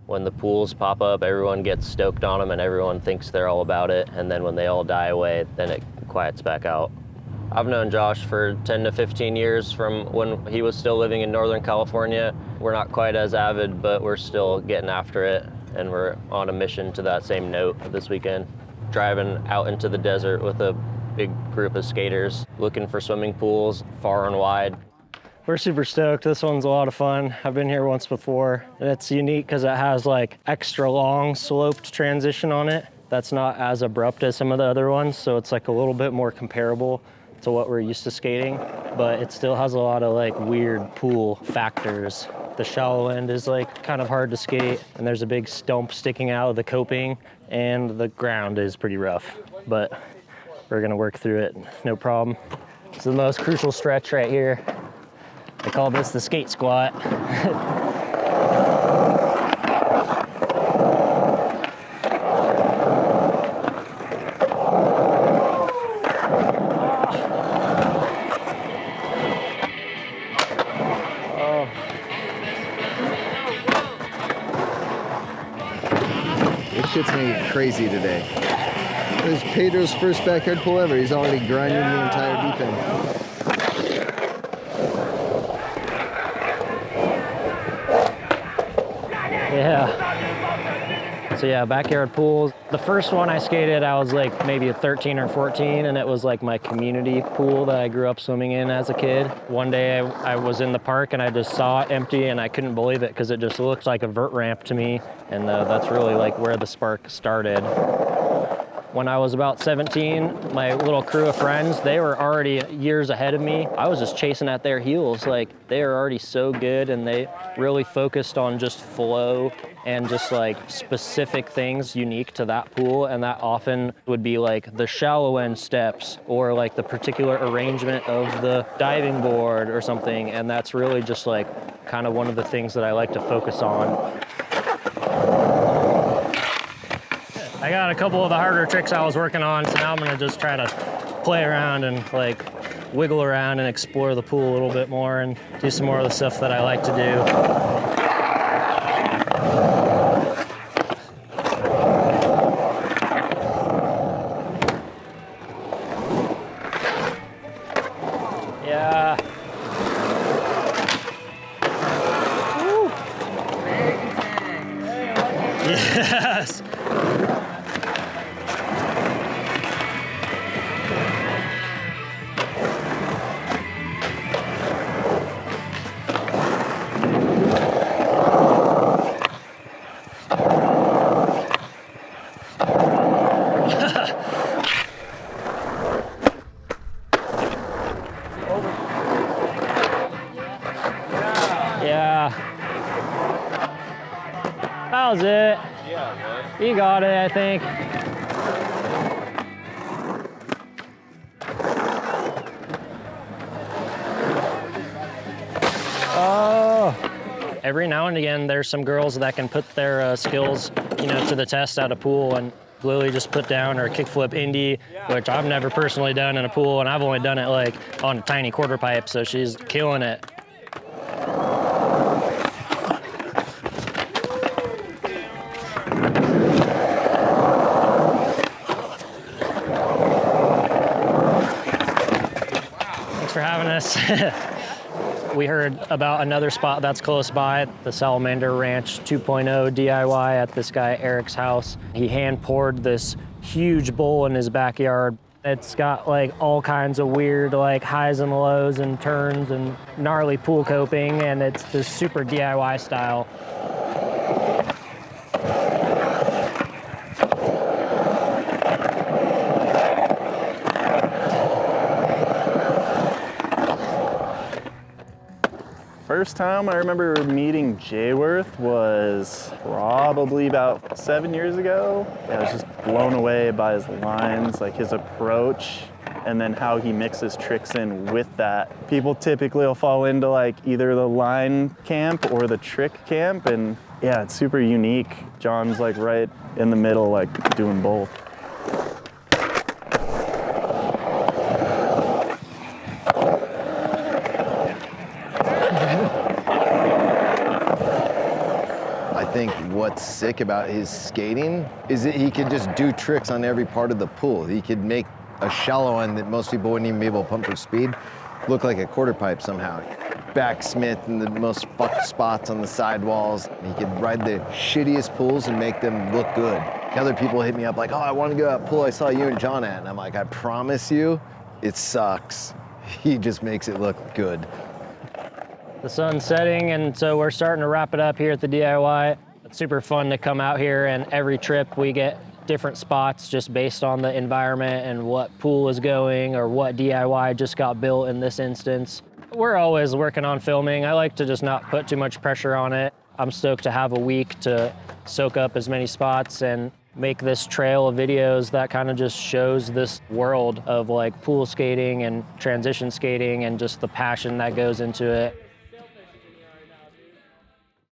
When the pools pop up, everyone gets stoked on them and everyone thinks they're all about it. And then when they all die away, then it quiets back out. I've known Josh for 10 to 15 years from when he was still living in Northern California. We're not quite as avid, but we're still getting after it. And we're on a mission to that same note this weekend. Driving out into the desert with a big group of skaters, looking for swimming pools far and wide. We're super stoked. This one's a lot of fun. I've been here once before. And it's unique because it has like extra long sloped transition on it. That's not as abrupt as some of the other ones. So it's like a little bit more comparable to what we're used to skating, but it still has a lot of like weird pool factors. The shallow end is like kind of hard to skate, and there's a big stump sticking out of the coping, and the ground is pretty rough, but we're gonna work through it, no problem. This is the most crucial stretch right here. They call this the skate squat. This shit's gonna get crazy today. This is Pedro's first backyard pool ever. He's already grinding the entire deep end. Yeah. So yeah, backyard pools. The first one I skated, I was like maybe 13 or 14, and it was like my community pool that I grew up swimming in as a kid. One day I was in the park and I just saw it empty and I couldn't believe it because it just looked like a vert ramp to me. And that's really like where the spark started. When I was about 17, my little crew of friends, they were already years ahead of me. I was just chasing at their heels. Like, they are already so good, and they really focused on just flow and just like specific things unique to that pool. And that often would be like the shallow end steps or like the particular arrangement of the diving board or something. And that's really just like kind of one of the things that I like to focus on. I got a couple of the harder tricks I was working on, so now I'm gonna just try to play around and like wiggle around and explore the pool a little bit more and do some more of the stuff that I like to do. Yeah. Woo. Yes. Yeah. That was it. You got it, I think. Oh. Every now and again, there's some girls that can put their skills, to the test at a pool, and Lilly just put down her kickflip indie, which I've never personally done in a pool, and I've only done it like on a tiny quarter pipe, so she's killing it. Thanks for having us. We heard about another spot that's close by, the Salamander Ranch 2.0 DIY at this guy Eric's house. He hand poured this huge bowl in his backyard. It's got like all kinds of weird like highs and lows and turns and gnarly pool coping, and it's this super DIY style. First time I remember meeting Jworth was probably about 7 years ago. I was just blown away by his lines, like his approach, and then how he mixes tricks in with that. People typically will fall into like either the line camp or the trick camp, and yeah, it's super unique. John's like right in the middle, like doing both. I think what what's sick about his skating is that he could just do tricks on every part of the pool. He could make a shallow end that most people wouldn't even be able to pump for speed look like a quarter pipe somehow. Backsmith in the most fucked spots on the sidewalls. He could ride the shittiest pools and make them look good. Other people hit me up like, oh, I want to go to that pool I saw you and John at. And I'm like, I promise you, it sucks. He just makes it look good. The sun's setting, and so we're starting to wrap it up here at the DIY. It's super fun to come out here, and every trip we get different spots just based on the environment and what pool is going or what DIY just got built in this instance. We're always working on filming. I like to just not put too much pressure on it. I'm stoked to have a week to soak up as many spots and make this trail of videos that kind of just shows this world of like pool skating and transition skating and just the passion that goes into it.